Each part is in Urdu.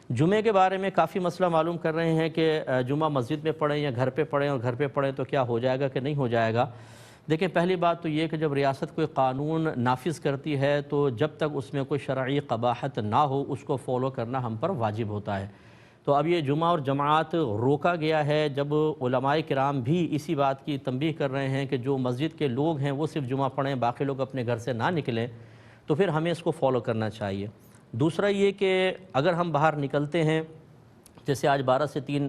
جمعے کے بارے میں کافی مسئلہ معلوم کر رہے ہیں کہ جمعہ مسجد میں پڑھیں یا گھر پہ پڑھیں، اور گھر پہ پڑھیں تو کیا ہو جائے گا کہ نہیں ہو جائے گا۔ دیکھیں، پہلی بات تو یہ کہ جب ریاست کوئی قانون نافذ کرتی ہے تو جب تک اس میں کوئی شرعی قباحت نہ ہو اس کو فالو کرنا ہم پر واجب ہوتا ہے۔ تو اب یہ جمعہ اور جماعت روکا گیا ہے، جب علماء کرام بھی اسی بات کی تنبیہ کر رہے ہیں کہ جو مسجد کے لوگ ہیں وہ صرف جمعہ پڑھیں، باقی لوگ اپنے گھر سے نہ نکلیں، تو پھر ہمیں اس کو فالو کرنا چاہیے۔ دوسرا یہ کہ اگر ہم باہر نکلتے ہیں، جیسے آج 12 سے 3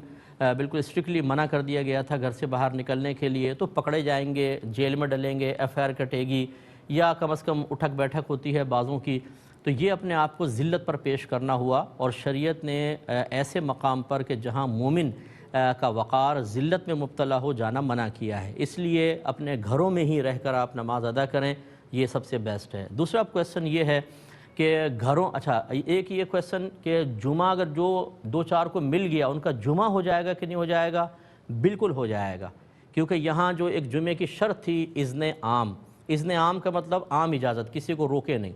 بالکل اسٹرکٹلی منع کر دیا گیا تھا گھر سے باہر نکلنے کے لیے، تو پکڑے جائیں گے، جیل میں ڈلیں گے، FIR کٹے گی، یا کم از کم اٹھک بیٹھک ہوتی ہے بعضوں کی، تو یہ اپنے آپ کو ذلت پر پیش کرنا ہوا۔ اور شریعت نے ایسے مقام پر کہ جہاں مومن کا وقار ذلت میں مبتلا ہو جانا منع کیا ہے، اس لیے اپنے گھروں میں ہی رہ کر آپ نماز ادا کریں، یہ سب سے بیسٹ ہے۔ دوسرا کویسچن یہ ہے کہ ایک یہ کویسچن کہ جمعہ اگر جو 2-4 کو مل گیا ان کا جمعہ ہو جائے گا کہ نہیں ہو جائے گا؟ بالکل ہو جائے گا، کیونکہ یہاں جو ایک جمعے کی شرط تھی اذن عام، اذن عام کا مطلب عام اجازت، کسی کو روکے نہیں،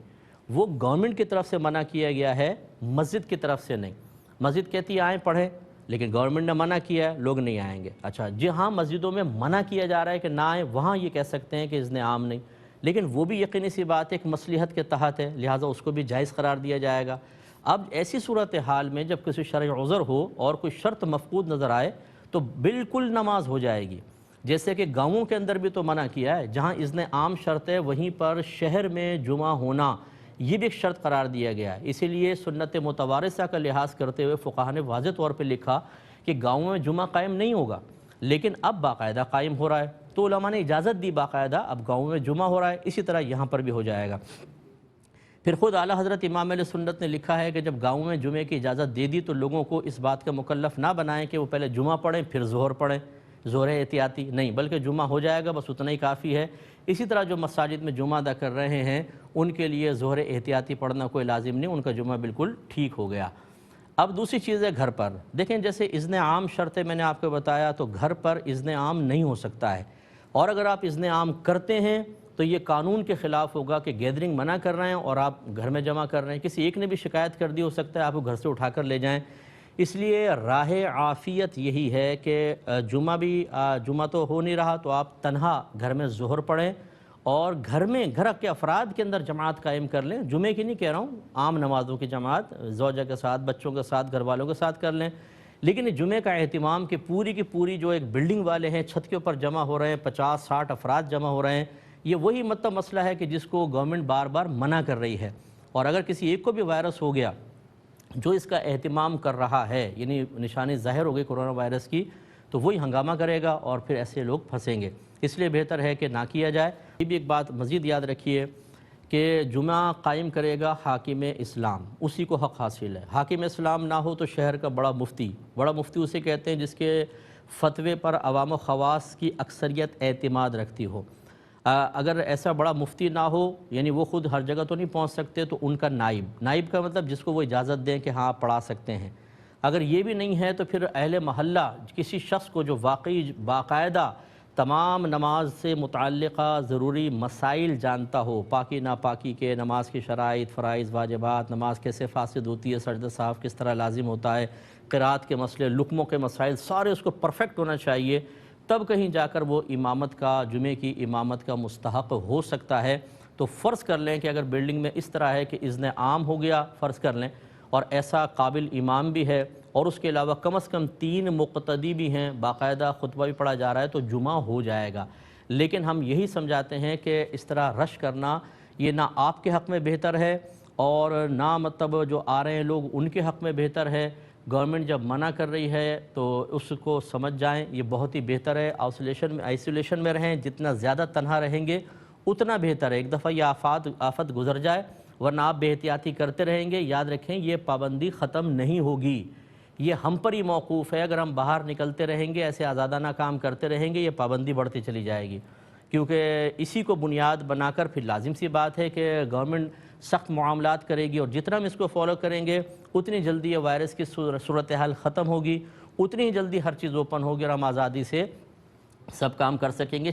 وہ گورنمنٹ کی طرف سے منع کیا گیا ہے، مسجد کی طرف سے نہیں۔ مسجد کہتی ہے آئیں پڑھیں، لیکن گورنمنٹ نے منع کیا ہے، لوگ نہیں آئیں گے۔ اچھا جی ہاں، مسجدوں میں منع کیا جا رہا ہے کہ نہ آئیں، وہاں یہ کہہ سکتے ہیں کہ اذن عام نہیں، لیکن وہ بھی یقینی سی بات ہے کہ مصلحت کے تحت ہے، لہٰذا اس کو بھی جائز قرار دیا جائے گا۔ اب ایسی صورتحال میں جب کسی شرعی عذر ہو اور کوئی شرط مفقود نظر آئے تو بالکل نماز ہو جائے گی۔ جیسے کہ گاؤں کے اندر بھی تو منع کیا ہے، جہاں اذن عام شرط ہے وہیں پر شہر میں جمعہ ہونا یہ بھی ایک شرط قرار دیا گیا ہے۔ اسی لیے سنت متوارثہ کا لحاظ کرتے ہوئے فقہاء نے واضح طور پہ لکھا کہ گاؤں میں جمعہ قائم نہیں ہوگا، لیکن اب باقاعدہ قائم ہو رہا ہے، تو علماء نے اجازت دی باقاعدہ، اب گاؤں میں جمعہ ہو رہا ہے، اسی طرح یہاں پر بھی ہو جائے گا۔ پھر خود اعلیٰ حضرت امام اہل سنت نے لکھا ہے کہ جب گاؤں میں جمعے کی اجازت دے دی تو لوگوں کو اس بات کا مکلف نہ بنائیں کہ وہ پہلے جمعہ پڑھیں پھر ظہر پڑھیں، ظہر احتیاطی نہیں، بلکہ جمعہ ہو جائے گا، بس اتنا ہی کافی ہے۔ اسی طرح جو مساجد میں جمعہ ادا کر رہے ہیں ان کے لیے ظہر احتیاطی پڑھنا کوئی لازم نہیں، ان کا جمعہ بالکل ٹھیک ہو گیا۔ اب دوسری چیز ہے گھر پر، دیکھیں جیسے اذن عام شرط ہے، میں نے آپ کو بتایا، تو گھر پر اذن عام نہیں ہو سکتا ہے، اور اگر آپ اذن عام کرتے ہیں تو یہ قانون کے خلاف ہوگا کہ گیدرنگ منع کر رہے ہیں اور آپ گھر میں جمع کر رہے ہیں، کسی ایک نے بھی شکایت کر دی، ہو سکتا ہے آپ کو گھر سے اٹھا کر لے جائیں۔ اس لیے راہ عافیت یہی ہے کہ جمعہ تو ہو نہیں رہا تو آپ تنہا گھر میں ظہر پڑھیں، اور گھر کے افراد کے اندر جماعت قائم کر لیں، جمعے کی نہیں کہہ رہا ہوں، عام نمازوں کی جماعت زوجہ کے ساتھ، بچوں کے ساتھ، گھر والوں کے ساتھ کر لیں، لیکن جمعے کا اہتمام کہ پوری کی پوری جو ایک بلڈنگ والے ہیں چھت کے اوپر جمع ہو رہے ہیں، 50-60 افراد جمع ہو رہے ہیں، یہ وہی مسئلہ ہے کہ جس کو گورنمنٹ بار بار منع کر رہی ہے، اور اگر کسی ایک کو بھی وائرس ہو گیا جو اس کا اہتمام کر رہا ہے، یعنی نشانی ظاہر ہو گئی کرونا وائرس کی، تو وہی ہنگامہ کرے گا اور پھر ایسے لوگ پھنسیں گے، اس لیے بہتر ہے کہ نہ کیا جائے۔ یہ بھی ایک بات مزید یاد رکھیے کہ جمعہ قائم کرے گا حاکم اسلام، اسی کو حق حاصل ہے۔ حاکم اسلام نہ ہو تو شہر کا بڑا مفتی اسے کہتے ہیں جس کے فتوے پر عوام و خواص کی اکثریت اعتماد رکھتی ہو۔ اگر ایسا بڑا مفتی نہ ہو، یعنی وہ خود ہر جگہ تو نہیں پہنچ سکتے، تو ان کا نائب کا مطلب جس کو وہ اجازت دیں کہ ہاں آپ پڑھا سکتے ہیں۔ اگر یہ بھی نہیں ہے تو پھر اہل محلہ کسی شخص کو جو واقعی باقاعدہ تمام نماز سے متعلقہ ضروری مسائل جانتا ہو، پاکی ناپاکی کے، نماز کی شرائط، فرائض، واجبات، نماز کیسے فاسد ہوتی ہے، سجدہ صاحب کس طرح لازم ہوتا ہے، قرات کے مسئلے، لقموں کے مسائل، سارے اس کو پرفیکٹ ہونا چاہیے، تب کہیں جا کر وہ جمعے کی امامت کا مستحق ہو سکتا ہے۔ تو فرض کر لیں کہ اگر بلڈنگ میں اس طرح ہے کہ اذن عام ہو گیا، فرض کر لیں، اور ایسا قابل امام بھی ہے، اور اس کے علاوہ کم از کم 3 مقتدی بھی ہیں، باقاعدہ خطبہ بھی پڑھا جا رہا ہے، تو جمعہ ہو جائے گا۔ لیکن ہم یہی سمجھاتے ہیں کہ اس طرح رش کرنا یہ نہ آپ کے حق میں بہتر ہے، اور نہ جو آ رہے ہیں لوگ ان کے حق میں بہتر ہے۔ گورنمنٹ جب منع کر رہی ہے تو اس کو سمجھ جائیں، یہ بہت ہی بہتر ہے، آئسولیشن میں رہیں، جتنا زیادہ تنہا رہیں گے اتنا بہتر ہے۔ ایک دفعہ یہ آفت گزر جائے، ورنہ آپ بے احتیاطی کرتے رہیں گے، یاد رکھیں یہ پابندی ختم نہیں ہوگی، یہ ہم پر ہی موقوف ہے۔ اگر ہم باہر نکلتے رہیں گے، ایسے آزادانہ کام کرتے رہیں گے، یہ پابندی بڑھتی چلی جائے گی، کیونکہ اسی کو بنیاد بنا کر پھر لازم سی بات ہے کہ گورنمنٹ سخت معاملات کرے گی، اور جتنا ہم اس کو فالو کریں گے اتنی جلدی یہ وائرس کی صورتحال ختم ہوگی، اتنی ہی جلدی ہر چیز اوپن ہوگی، اور ہم آزادی سے سب کام کر سکیں گے۔